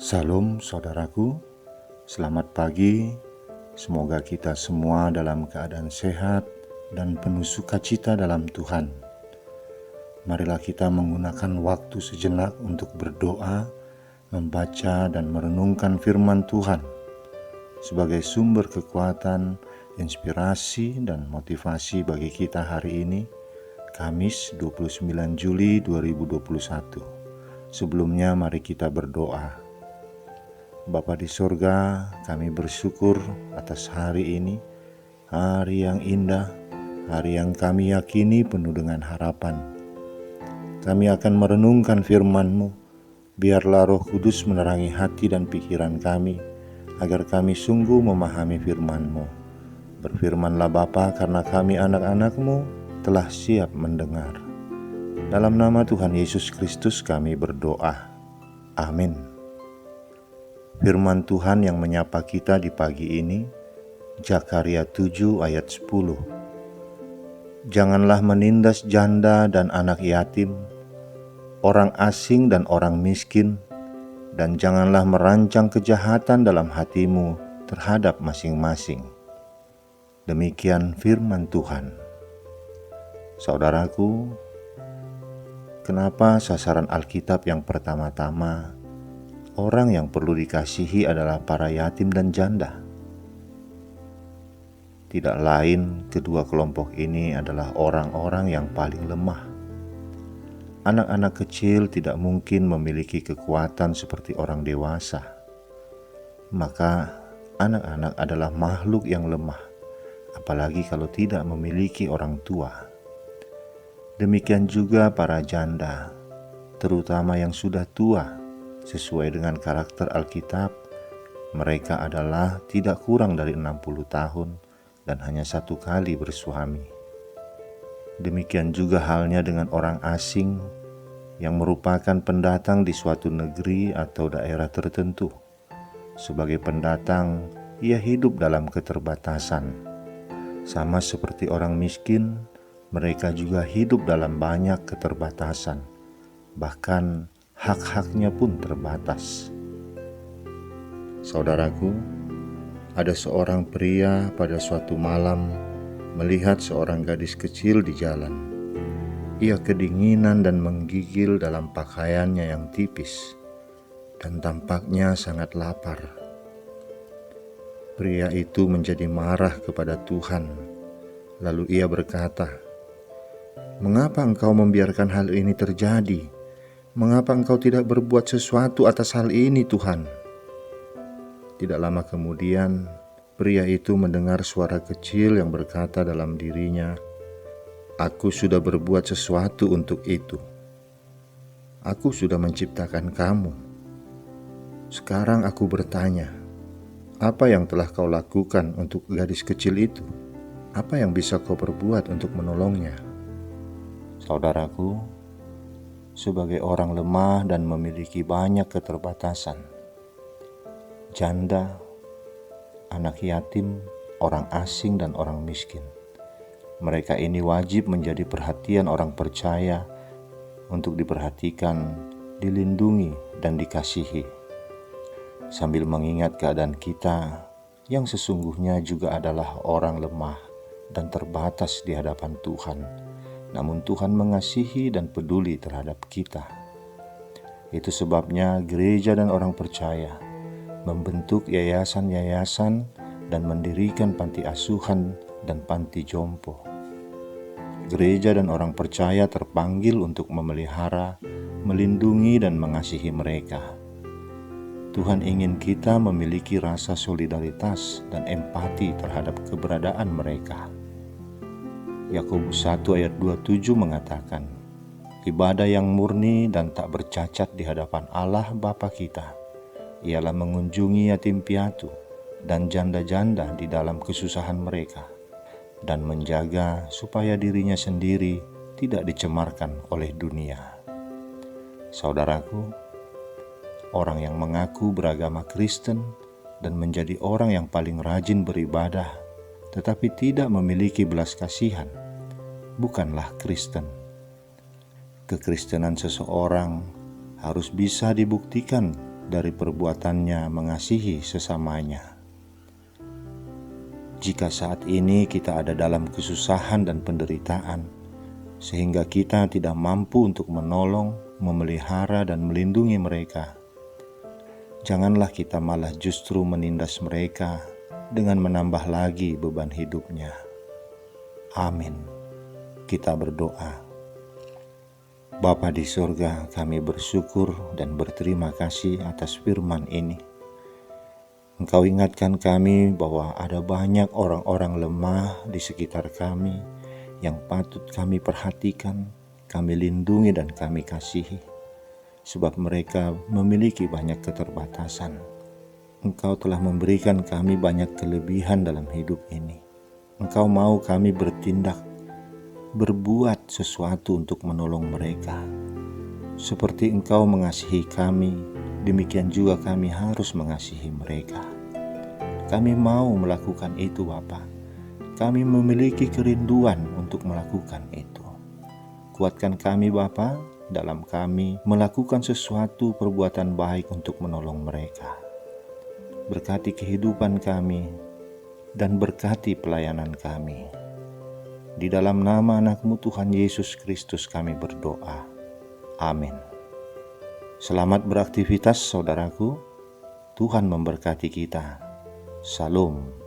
Salam saudaraku, selamat pagi. Semoga kita semua dalam keadaan sehat dan penuh sukacita dalam Tuhan. Marilah kita menggunakan waktu sejenak untuk berdoa, membaca dan merenungkan firman Tuhan sebagai sumber kekuatan, inspirasi dan motivasi bagi kita hari ini, Kamis 29 Juli 2021. Sebelumnya mari kita berdoa. Bapa di surga, kami bersyukur atas hari ini, hari yang indah, hari yang kami yakini penuh dengan harapan. Kami akan merenungkan firman-Mu, biarlah Roh Kudus menerangi hati dan pikiran kami, agar kami sungguh memahami firman-Mu. Berfirmanlah Bapa, karena kami anak-anak-Mu telah siap mendengar. Dalam nama Tuhan Yesus Kristus kami berdoa. Amin. Firman Tuhan yang menyapa kita di pagi ini, Zakaria 7 ayat 10. Janganlah menindas janda dan anak yatim, orang asing dan orang miskin, dan janganlah merancang kejahatan dalam hatimu terhadap masing-masing. Demikian firman Tuhan. Saudaraku, kenapa sasaran Alkitab yang pertama-tama orang yang perlu dikasihi adalah para yatim dan janda? Tidak lain, kedua kelompok ini adalah orang-orang yang paling lemah. Anak-anak kecil tidak mungkin memiliki kekuatan seperti orang dewasa. Maka anak-anak adalah makhluk yang lemah, apalagi kalau tidak memiliki orang tua. Demikian juga para janda, terutama yang sudah tua. Sesuai dengan karakter Alkitab, mereka adalah tidak kurang dari 60 tahun dan hanya satu kali bersuami. Demikian juga halnya dengan orang asing yang merupakan pendatang di suatu negeri atau daerah tertentu. Sebagai pendatang, ia hidup dalam keterbatasan. Sama seperti orang miskin, mereka juga hidup dalam banyak keterbatasan. Bahkan hak-haknya pun terbatas. Saudaraku, ada seorang pria pada suatu malam melihat seorang gadis kecil di jalan. Ia kedinginan dan menggigil dalam pakaiannya yang tipis, dan tampaknya sangat lapar. Pria itu menjadi marah kepada Tuhan. Lalu ia berkata, "Mengapa engkau membiarkan hal ini terjadi? Mengapa engkau tidak berbuat sesuatu atas hal ini, Tuhan?" Tidak lama kemudian, pria itu mendengar suara kecil yang berkata dalam dirinya, "Aku sudah berbuat sesuatu untuk itu. Aku sudah menciptakan kamu. Sekarang aku bertanya, apa yang telah kau lakukan untuk gadis kecil itu? Apa yang bisa kau perbuat untuk menolongnya?" Saudaraku, sebagai orang lemah dan memiliki banyak keterbatasan, janda, anak yatim, orang asing dan orang miskin, mereka ini wajib menjadi perhatian orang percaya untuk diperhatikan, dilindungi dan dikasihi. Sambil mengingat keadaan kita yang sesungguhnya juga adalah orang lemah dan terbatas di hadapan Tuhan. Namun Tuhan mengasihi dan peduli terhadap kita. Itu sebabnya gereja dan orang percaya membentuk yayasan-yayasan dan mendirikan panti asuhan dan panti jompo. Gereja dan orang percaya terpanggil untuk memelihara, melindungi dan mengasihi mereka. Tuhan ingin kita memiliki rasa solidaritas dan empati terhadap keberadaan mereka. Yakobus 1 ayat 27 mengatakan, ibadah yang murni dan tak bercacat di hadapan Allah Bapa kita ialah mengunjungi yatim piatu dan janda-janda di dalam kesusahan mereka, dan menjaga supaya dirinya sendiri tidak dicemarkan oleh dunia. Saudaraku, orang yang mengaku beragama Kristen dan menjadi orang yang paling rajin beribadah tetapi tidak memiliki belas kasihan bukanlah Kristen. Kekristenan seseorang harus bisa dibuktikan dari perbuatannya mengasihi sesamanya. Jika saat ini kita ada dalam kesusahan dan penderitaan, sehingga kita tidak mampu untuk menolong, memelihara, dan melindungi mereka, janganlah kita malah justru menindas mereka dengan menambah lagi beban hidupnya. Amin. Kita berdoa. Bapa di surga, kami bersyukur dan berterima kasih atas firman ini. Engkau ingatkan kami bahwa ada banyak orang-orang lemah di sekitar kami yang patut kami perhatikan, kami lindungi dan kami kasihi. Sebab mereka memiliki banyak keterbatasan. Engkau telah memberikan kami banyak kelebihan dalam hidup ini. Engkau mau kami bertindak, berbuat sesuatu untuk menolong mereka. Seperti Engkau mengasihi kami, demikian juga kami harus mengasihi mereka. Kami mau melakukan itu, Bapa. Kami memiliki kerinduan untuk melakukan itu. Kuatkan kami, Bapa, dalam kami melakukan sesuatu perbuatan baik untuk menolong mereka. Berkati kehidupan kami dan berkati pelayanan kami. Di dalam nama anak-Mu Tuhan Yesus Kristus kami berdoa. Amin. Selamat beraktivitas saudaraku. Tuhan memberkati kita. Salam.